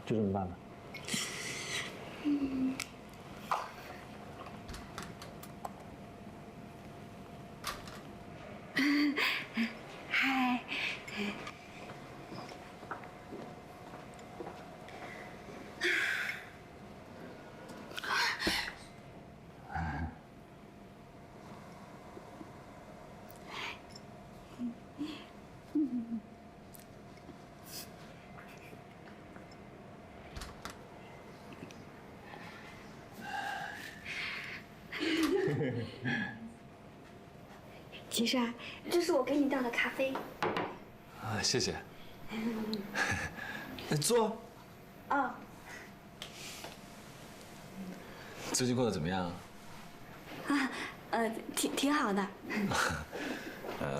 这怎么办呢？嗨。齐帅，这是我给你倒的咖啡。啊，谢谢。那坐。哦。最近过得怎么样？啊，挺好的。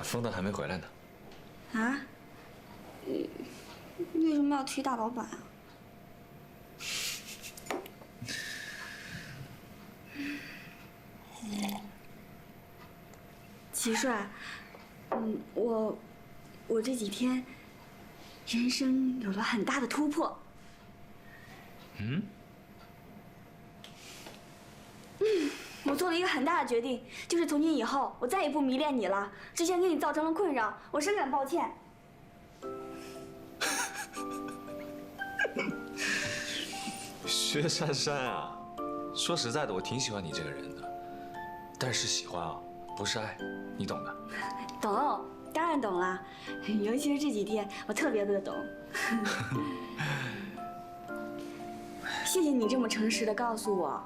风倒还没回来呢。啊？为什么要提大老板啊？齐帅，我这几天人生有了很大的突破。我做了一个很大的决定，就是从今以后我再也不迷恋你了。之前给你造成了困扰，我深感抱歉。薛珊珊啊，说实在的，我挺喜欢你这个人的，但是喜欢啊，不是爱，你懂的。懂，当然懂了，尤其是这几天，我特别的懂。谢谢你这么诚实的告诉我，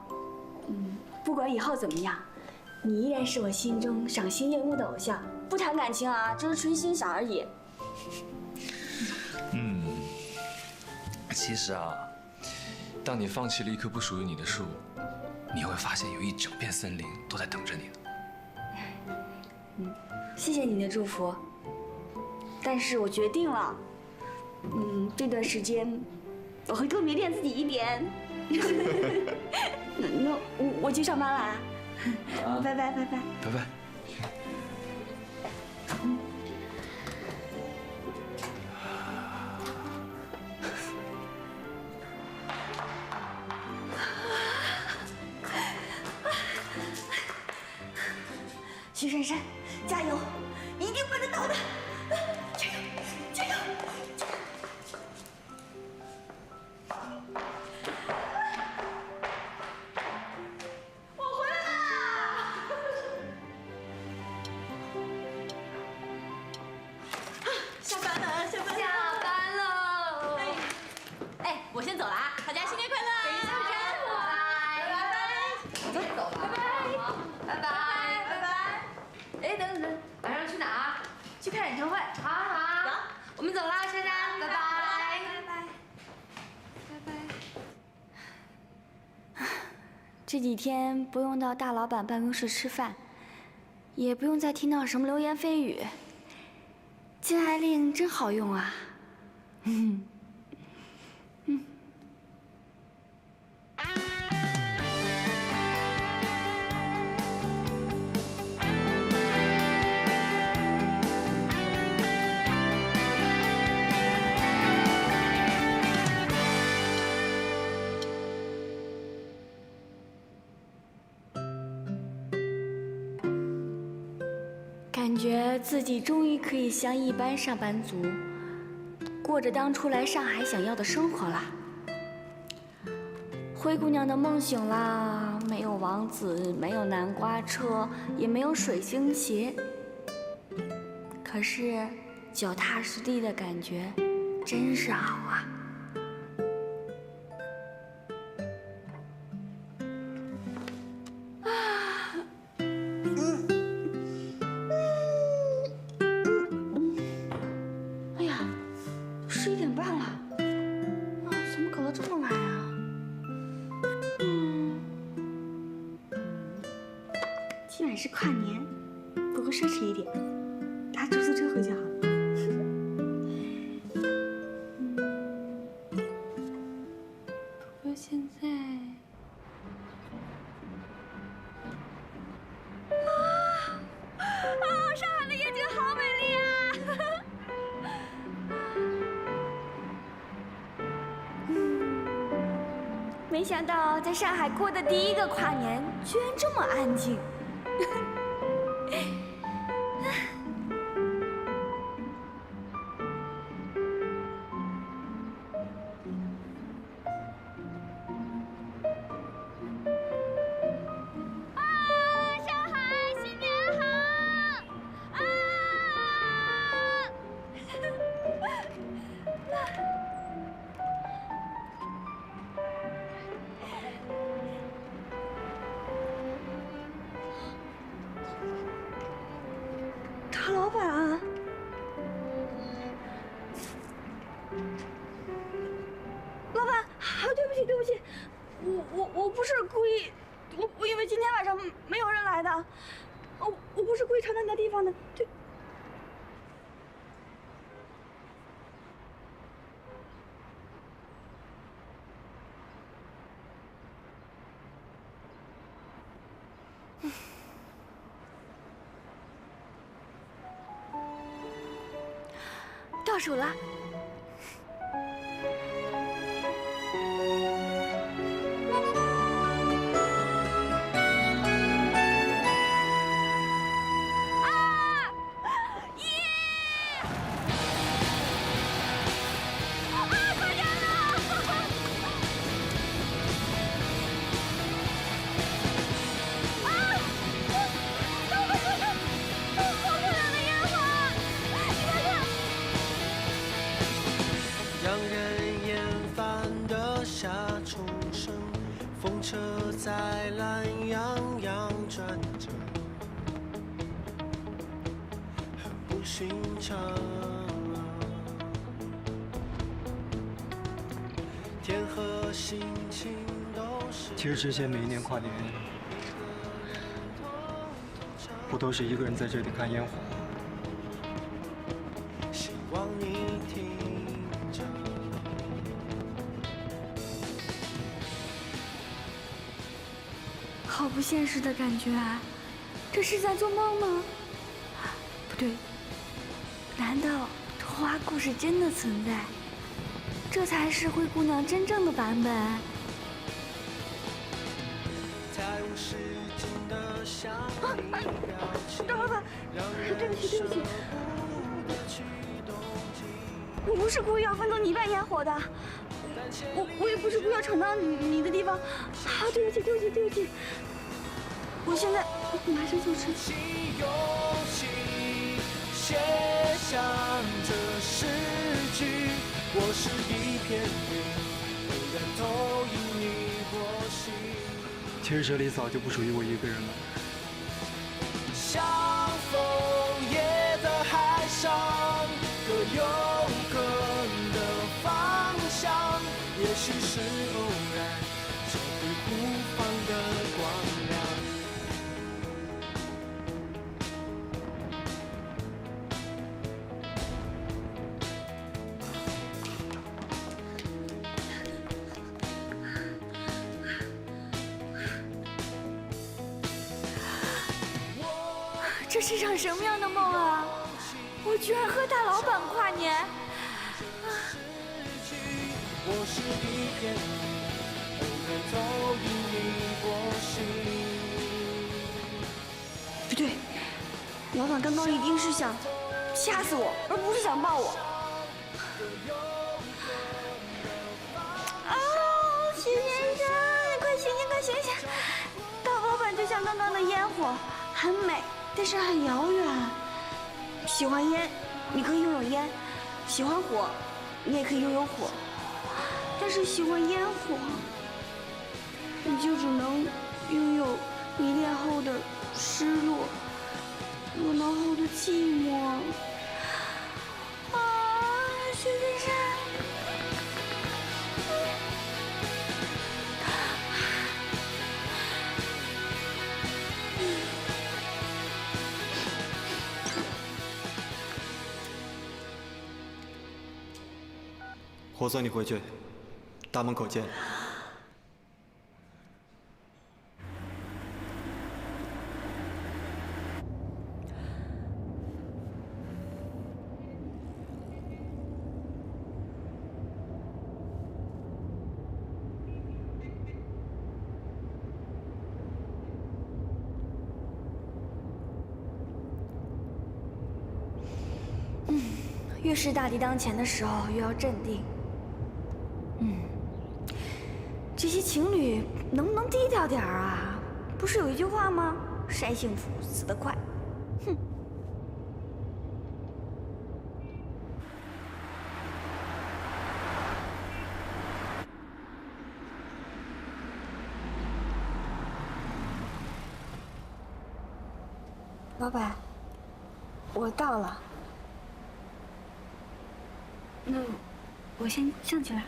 不管以后怎么样，你依然是我心中赏心悦目的偶像。不谈感情啊，只是纯欣赏而已。其实啊，当你放弃了一棵不属于你的树，你会发现有一整片森林都在等着你呢。谢谢你的祝福，但是我决定了，这段时间我会多迷恋自己一点。那我去上班了啊，拜拜拜拜拜拜。徐珊珊，加油，一定办得到的！加油，加油！我回来啦！下班了，下班了，下班喽！哎，我先走了啊！大家新年快乐！等一下，拜拜！我先走了，拜拜，拜拜。哎，等，晚上去哪儿？去看演唱会。好，走，我们走啦，珊珊，拜拜，拜拜，拜拜。这几天不用到大老板办公室吃饭，也不用再听到什么流言蜚语，禁爱令真好用啊！感觉自己终于可以像一般上班族，过着当初来上海想要的生活了。灰姑娘的梦醒啦，没有王子，没有南瓜车，也没有水晶鞋，可是脚踏实地的感觉真是好啊。11点半了，怎么搞得这么晚啊？今晚是跨年，不过奢侈一点，搭出租车回就好了。不过现在，上海的夜景好美丽啊！没想到在上海过的第一个跨年，居然这么安静。陶老板，老板，对不起，对不起，我不是故意，我以为今天晚上没有人来的，我不是故意闯到你的地方的，对。倒数了。让人厌烦的夏虫声，风车在懒洋洋转着，很不寻常。天和心情都是。其实之前每一年跨年，我都是一个人在这里看烟火。希望你听着。好不现实的感觉啊！这是在做梦吗？不对，难道童话故事真的存在？这才是灰姑娘真正的版本。赵老板，对不起，对不起，我不是故意要分走你一半烟火的，我也不是故意要闯到你的地方。对不起，对不起，对不起，我现在马上就吃。写上这诗句，我是一片云，不敢投影你波心。其实这里早就不属于我一个人了。像枫叶在海上，各有各的方向，也许是偶然，这会孤芳的光亮。这是场什么样的梦啊！我居然和大老板跨年！我是一片云，不敢投影你波心。不对，老板刚刚一定是想吓死我，而不是想抱我。徐先生，你快醒醒，快醒醒！大老板就像刚刚的烟火，很美。但是很遥远。喜欢烟，你可以拥有烟；喜欢火，你也可以拥有火。但是喜欢烟火，你就只能拥有迷恋后的失落，热闹后的寂寞。徐先生。我送你回去，大门口见。越是大敌当前的时候，越要镇定。这些情侣能不能低调点儿啊？不是有一句话吗？晒幸福死得快。哼。老板，我到了。那我先上去了。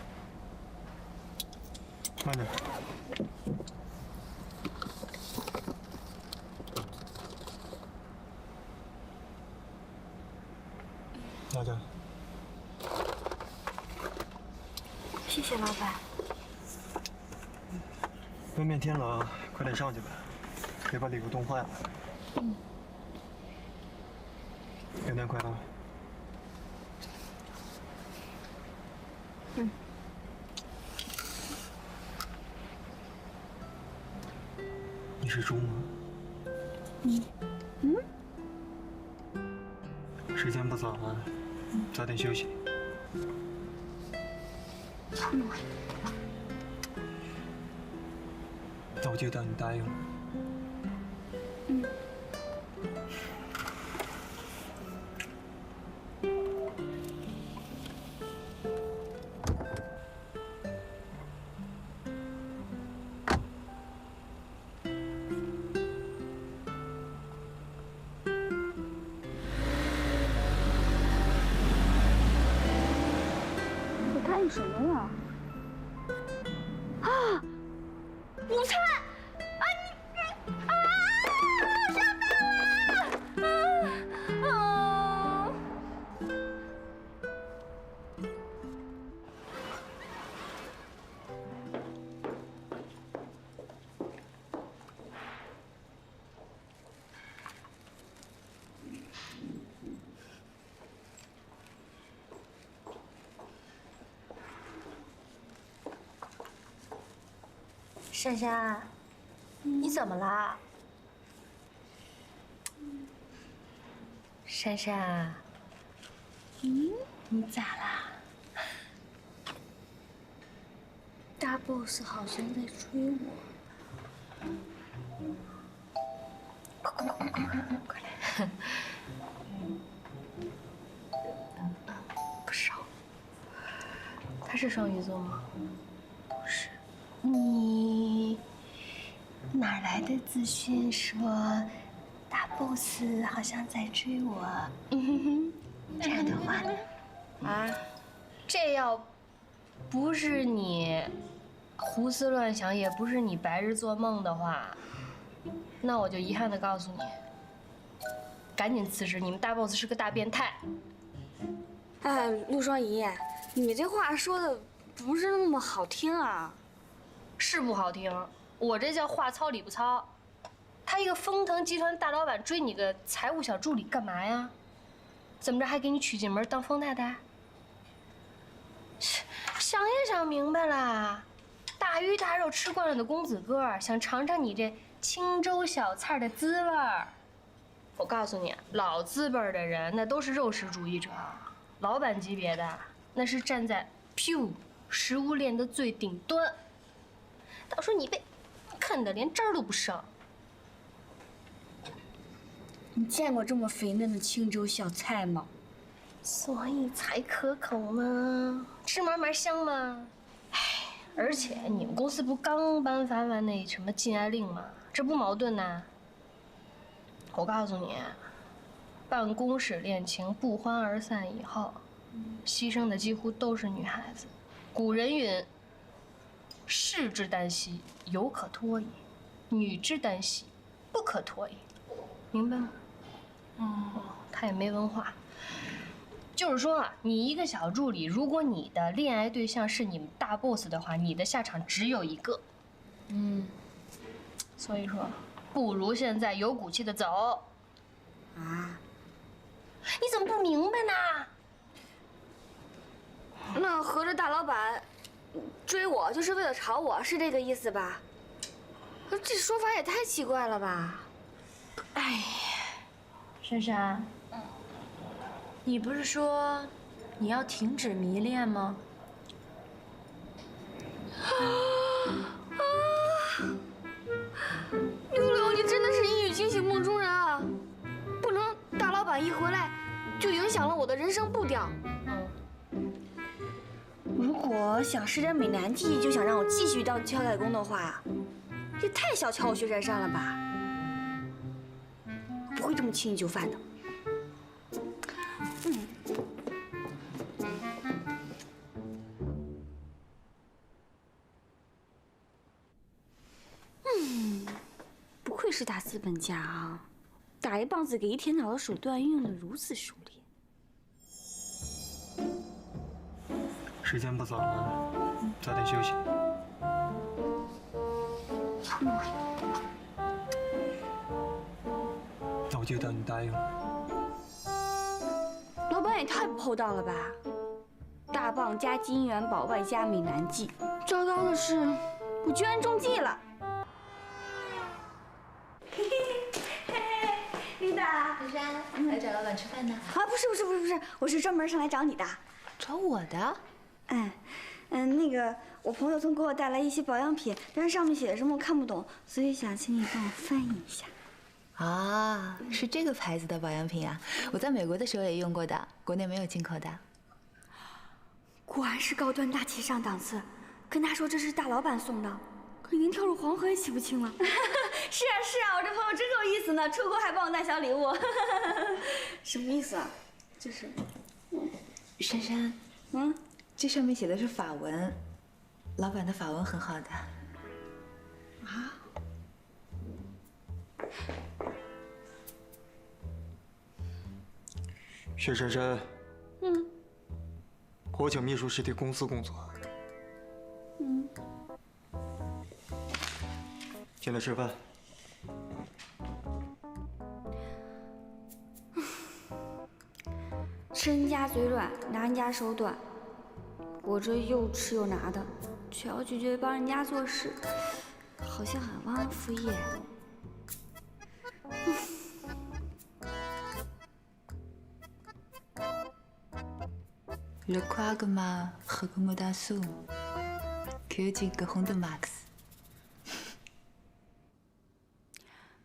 慢点。拿着。谢谢老板。外面天冷，快点上去吧，别把礼物冻坏了。元旦快乐。你是猪吗？时间不早了，早点休息。那我就当你答应了。干什么呀？啊！午餐！啊你啊！上当了！啊！珊珊，你怎么了？珊珊，你咋啦？大 boss 好像在追我。快来！不少。他是双鱼座吗？不是。你哪来的资讯说大 boss 好像在追我？这样的话，啊，这要不是你胡思乱想，也不是你白日做梦的话，那我就遗憾的告诉你，赶紧辞职！你们大 boss 是个大变态。哎，陆双怡，你这话说的不是那么好听啊。是不好听，我这叫话糙理不糙。他一个丰腾集团大老板追你个财务小助理干嘛呀？怎么着还给你娶进门当丰太太？想也想明白了，大鱼大肉吃惯了的公子哥，想尝尝你这清粥小菜的滋味儿。我告诉你，老资本的人那都是肉食主义者，老板级别的那是站在食物链的最顶端。到时候你被啃得连汁儿都不剩。你见过这么肥嫩的清粥小菜吗？所以才可口吗？吃嘛嘛香吗？哎，而且你们公司不刚颁发完那什么禁爱令吗？这不矛盾呐。我告诉你，办公室恋情不欢而散以后，牺牲的几乎都是女孩子。古人云：士之耽兮，犹可脱矣；女之耽兮，不可脱矣。明白吗？他也没文化。就是说啊，你一个小助理，如果你的恋爱对象是你们大 boss 的话，你的下场只有一个。所以说，不如现在有骨气的走。啊？你怎么不明白呢？那合着大老板追我就是为了炒我，是这个意思吧？这说法也太奇怪了吧！哎呀，珊珊，你不是说你要停止迷恋吗？六六，你真的是一语惊醒梦中人啊！不能大老板一回来就影响了我的人生步调。如果想施展美男计，就想让我继续当敲菜工的话，也太小瞧我薛姗姗了吧！不会这么轻易就范的。不愧是大资本家啊，打一棒子给一天脑的手段运用得如此熟练。时间不早了，早点休息。那我就当你答应了。老板也太不厚道了吧！大棒加金元宝外加美男计，糟糕的是，我居然中计了。嘿嘿，丽达，珊珊，来找老板吃饭呢？啊，不是，我是专门上来找你的。找我的？那个我朋友曾给我带来一些保养品，但是上面写的什么我看不懂，所以想请你帮我翻译一下。啊，是这个牌子的保养品啊！我在美国的时候也用过的，国内没有进口的。果然是高端大气上档次，跟他说这是大老板送的，可您跳入黄河也洗不清了。是啊，我这朋友真够意思呢，出国还帮我带小礼物。什么意思啊？就是，珊珊，这上面写的是法文，老板的法文很好的。啊？薛姗姗，我请秘书是替公司工作。进来吃饭。吃人家嘴软，拿人家手短，我这又吃又拿的，却要拒绝帮人家做事，好像很忘恩负义。Le quagma recommandation que tu grandes max。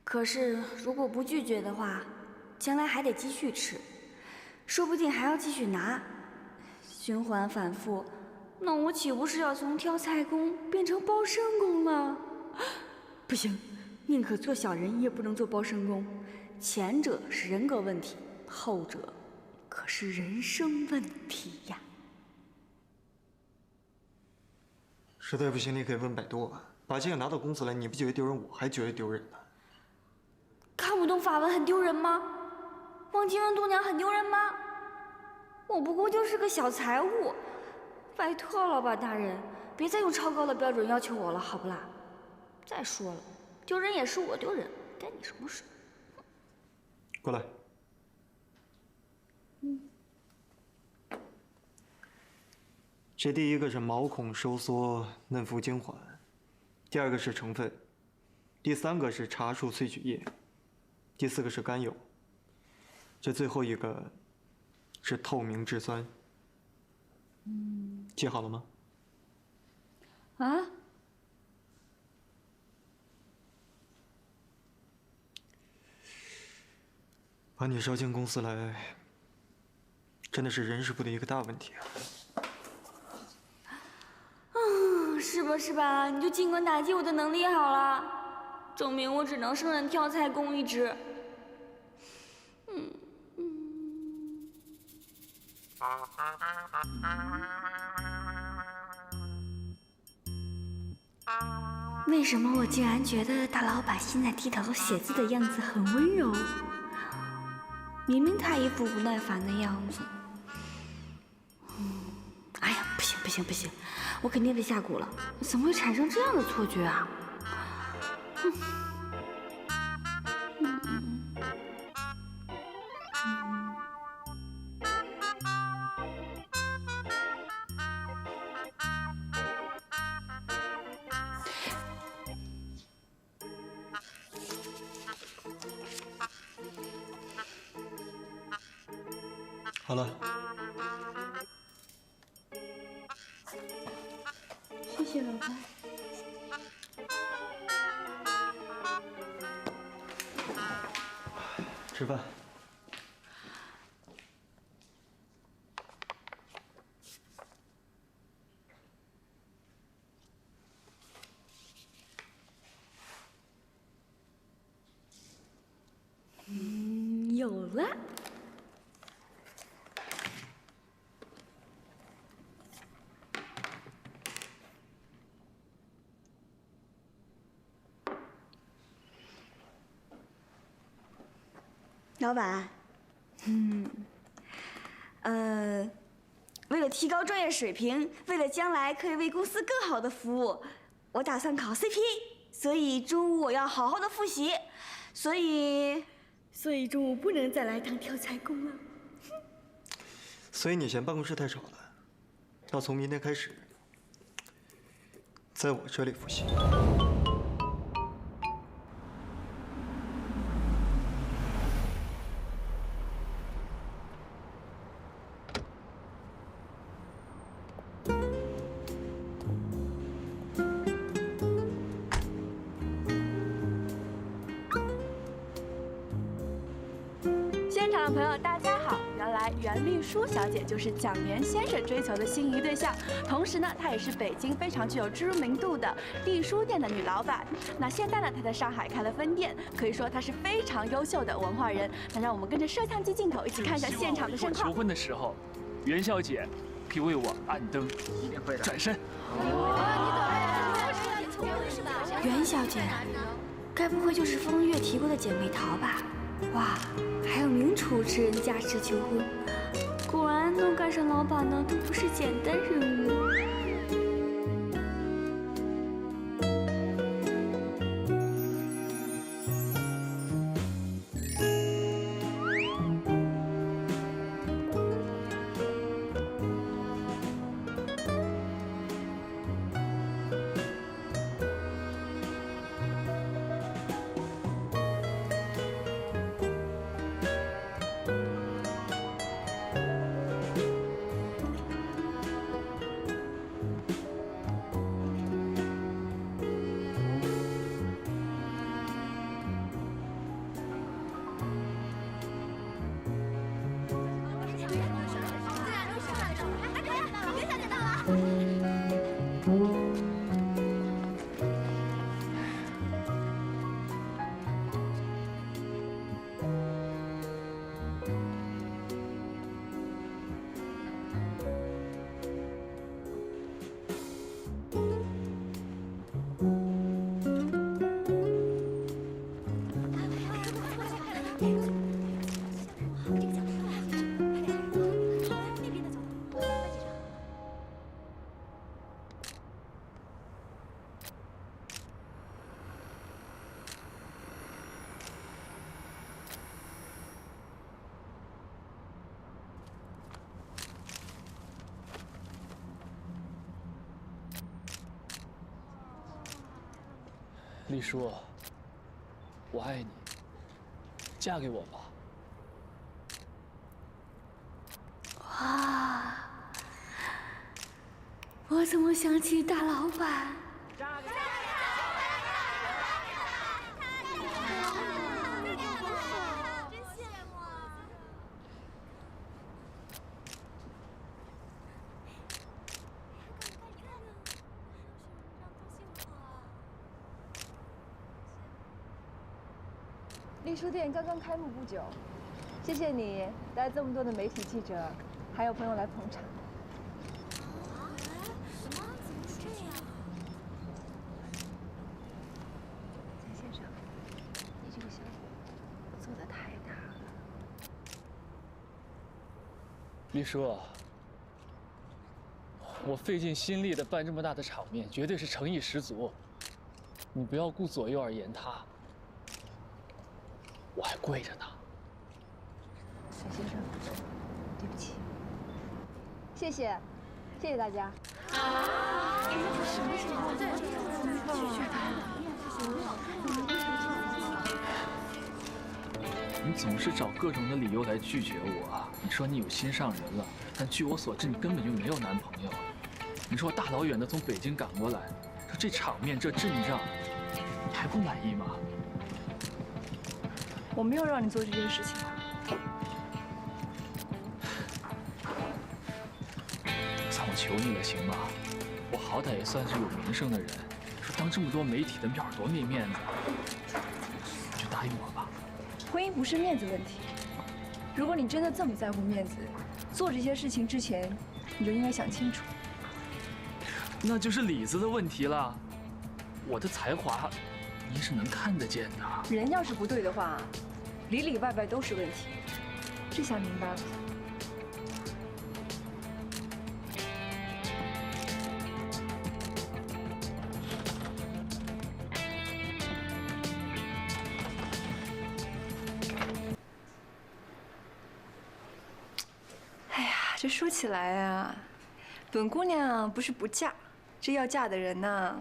可是如果不拒绝的话，将来还得继续吃，说不定还要继续拿，循环反复，那我岂不是要从挑菜工变成包身工了？不行，宁可做小人也不能做包身工。前者是人格问题，后者可是人生问题呀。实在不行，你可以问百度啊。把这个拿到公司来，你不觉得丢人，我还觉得丢人呢。看不懂法文很丢人吗？忘记问度娘很丢人吗？我不过就是个小财务，拜托老板大人，别再用超高的标准要求我了，好不啦？再说了，丢人也是我丢人，干你什么事？过来。这第一个是毛孔收缩嫩肤精华，第二个是成分，第三个是茶树萃取液，第四个是甘油，这最后一个是透明质酸。记好了吗？啊？把你招进公司来，真的是人事部的一个大问题啊。是吧？你就尽管打击我的能力好了，证明我只能胜任挑菜工一职。为什么我竟然觉得大老板现在低头写字的样子很温柔？明明他一副不耐烦的样子。哎呀，不行，我肯定被下蛊了！怎么会产生这样的错觉啊？好了，谢老板。吃饭。有了。老板，为了提高专业水平，为了将来可以为公司更好的服务，我打算考 CPA， 所以中午我要好好的复习，所以中午不能再来当跳财工了。所以你嫌办公室太吵了，要从明天开始，在我这里复习。现场的朋友，大家好！原来袁丽书小姐就是蒋元先生追求的心仪对象，同时呢，她也是北京非常具有知名度的丽书店的女老板。那现在呢，她在上海开了分店，可以说她是非常优秀的文化人。那让我们跟着摄像机镜头一起看一下现场的盛况。求婚的时候，袁小姐可以为我按灯，转身。袁小姐，该不会就是风月提过的姐妹淘吧？哇，还有名主持人加持求婚，果然能赶上老板呢，都不是简单任务。丽书，我爱你，嫁给我吧。哇，我怎么想起大老板？丽书店刚刚开幕不久，谢谢你带这么多的媒体记者，还有朋友来捧场。蒋先生，你这个小伙做的太大了。丽书，我费尽心力的办这么大的场面，绝对是诚意十足。你不要顾左右而言他。我还跪着呢。蒋先生，对不起。谢谢，谢谢大家。什么情况？你总是找各种的理由来拒绝我。你说你有心上人了，但据我所知，你根本就没有男朋友。你说我大老远的从北京赶过来，说这场面这阵仗，你还不满意吗？我没有让你做这件事情。算我求你了，行吗？我好歹也算是有名声的人，说当这么多媒体的面多没面子，就答应我吧。婚姻不是面子问题，如果你真的这么在乎面子，做这些事情之前，你就应该想清楚。那就是里子的问题了。我的才华，你是能看得见的。人要是不对的话，里里外外都是问题。这下明白了。哎呀，这说起来啊，本姑娘不是不嫁，这要嫁的人呐，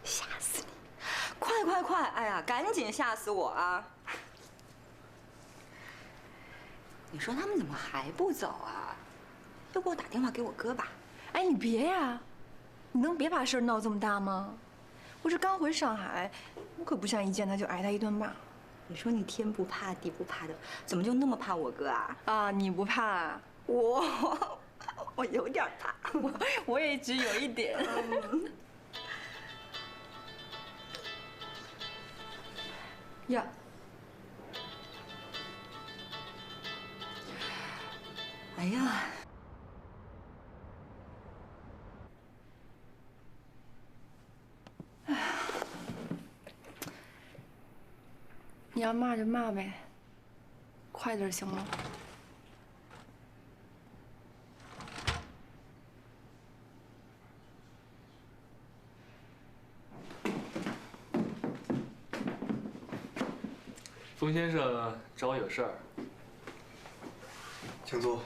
吓死你！快快快！哎呀，赶紧吓死我啊！你说他们怎么还不走啊？要不我打电话给我哥吧？哎，你别呀，你能别把事儿闹这么大吗？我这刚回上海，我可不想一见他就挨他一顿骂。你说你天不怕地不怕的，怎么就那么怕我哥啊？啊，你不怕啊？我有点怕，我也只有一点。呀，哎呀，你要骂就骂呗，快点行吗？风先生找我有事儿，请坐。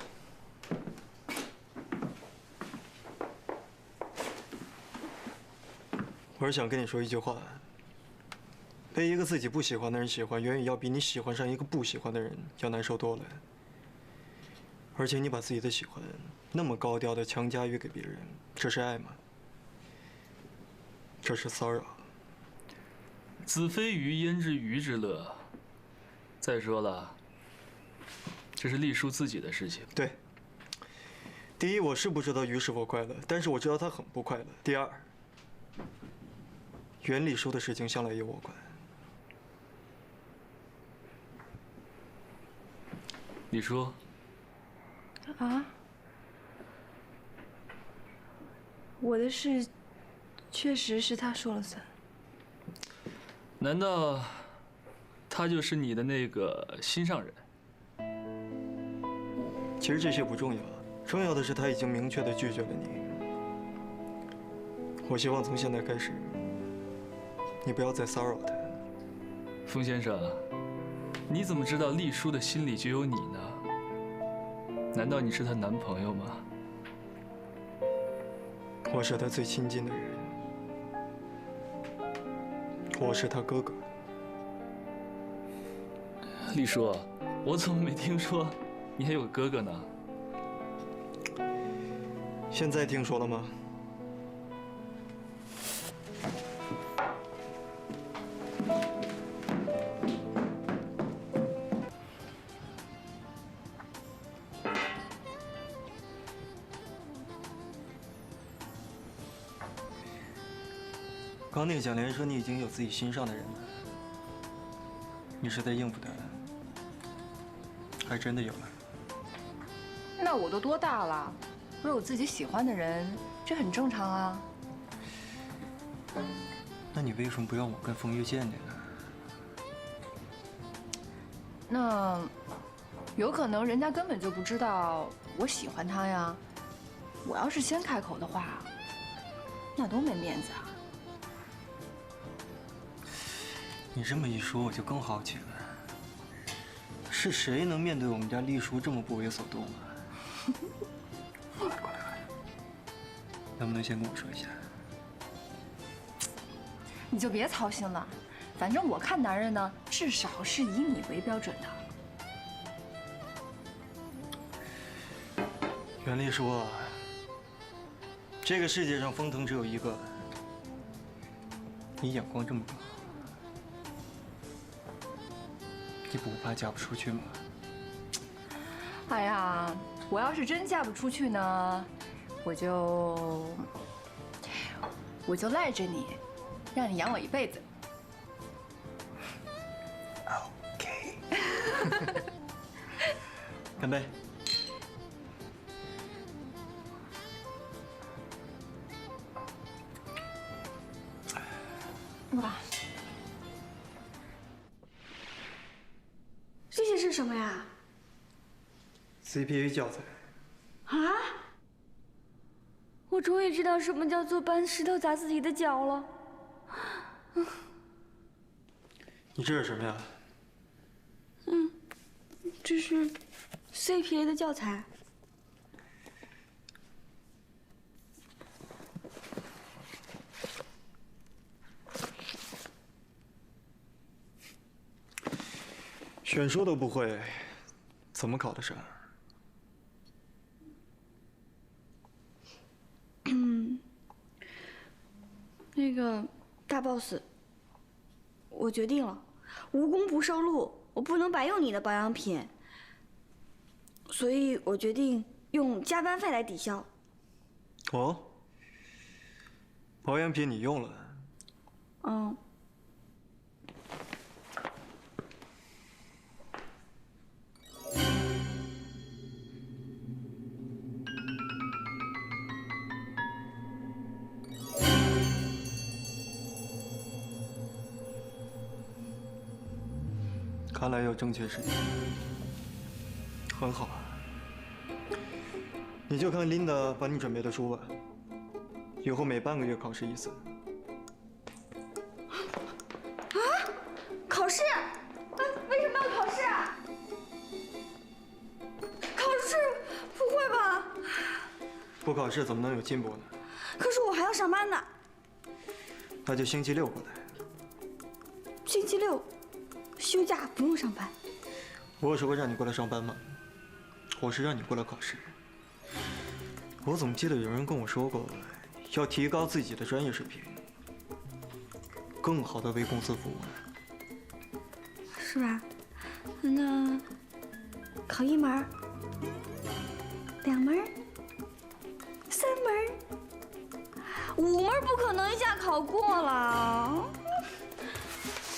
我是想跟你说一句话：被一个自己不喜欢的人喜欢，远远要比你喜欢上一个不喜欢的人要难受多了。而且你把自己的喜欢那么高调的强加于给别人，这是爱吗？这是骚扰。子非鱼焉知鱼之乐？再说了，这是丽叔自己的事情。对。第一，我是不知道鱼是否快乐，但是我知道他很不快乐。第二，袁丽叔的事情向来由我管。丽叔。啊？我的事，确实是他说了算。难道他就是你的那个心上人？其实这些不重要，重要的是他已经明确地拒绝了你。我希望从现在开始，你不要再骚扰他。风先生，你怎么知道丽叔的心里就有你呢？难道你是她男朋友吗？我是他最亲近的人，我是他哥哥。丽叔，我怎么没听说你还有个哥哥呢？现在听说了吗？刚那个蒋莲说你已经有自己心上的人了，你是在应付他，还真的有了。那我都多大了？我有自己喜欢的人，这很正常啊。那你为什么不让我跟风月见见呢？那有可能人家根本就不知道我喜欢他呀。我要是先开口的话，那多没面子啊。你这么一说，我就更好奇了。是谁能面对我们家丽叔这么不为所动啊？过来，能不能先跟我说一下？你就别操心了，反正我看男人呢，至少是以你为标准的。袁丽说，这个世界上风腾只有一个，你眼光这么高，你不怕嫁不出去吗？哎呀，我要是真嫁不出去呢，我就赖着你，让你养我一辈子。OK。干杯！哇，这些是什么呀？ CPA 教材。啊！我终于知道什么叫做搬石头砸自己的脚了。你这是什么呀？这是 CPA 的教材。选说都不会，怎么考得上？那个大 boss， 我决定了，无功不受禄，我不能白用你的保养品，所以我决定用加班费来抵消。哦，保养品你用了？嗯。看来要正确时间，很好。你就看琳达帮你准备的书吧，以后每半个月考试一次。啊？考试？为什么要考试啊？考试？不会吧？不考试怎么能有进步呢？可是我还要上班呢。那就星期六过来。星期六。 休假不用上班，我有说过让你过来上班吗？我是让你过来考试。我怎么记得有人跟我说过，要提高自己的专业水平，更好的为公司服务呢？是吧？那考1门、2门、3门、5门，不可能一下考过了。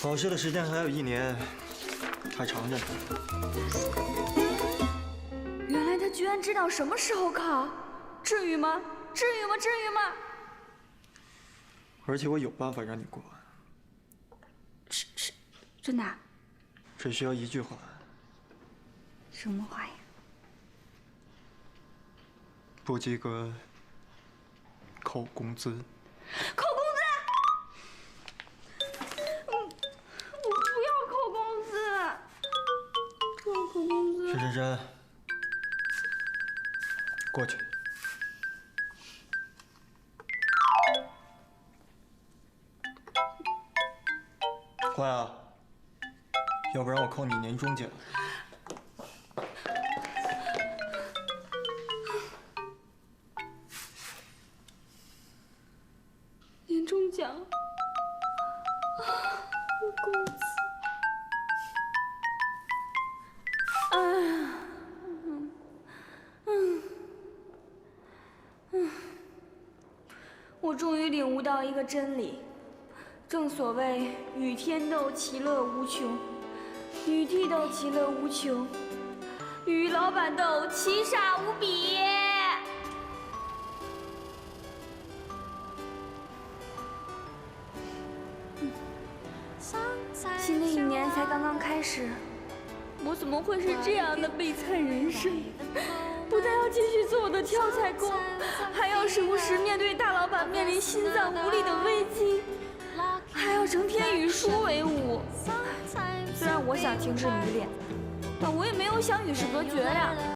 考试的时间还有1年，还长着呢。原来他居然知道什么时候考，至于吗？至于吗？至于吗？而且我有办法让你过。是，真的？只需要一句话。什么话呀？不及格，扣工资。扣工资！ 沈珊珊，过去。快啊！要不然我扣你年终奖。年终奖。工资。 我终于领悟到一个真理，正所谓与天斗其乐无穷，与地斗其乐无穷，与老板斗其傻无比。新的一年才刚刚开始，我怎么会是这样的悲惨人生？不但要继续做我的挑菜工，还要时不时面对大老板面临心脏无力的危机，还要成天与书为伍。虽然我想停止迷恋，但我也没有想与世隔绝呀。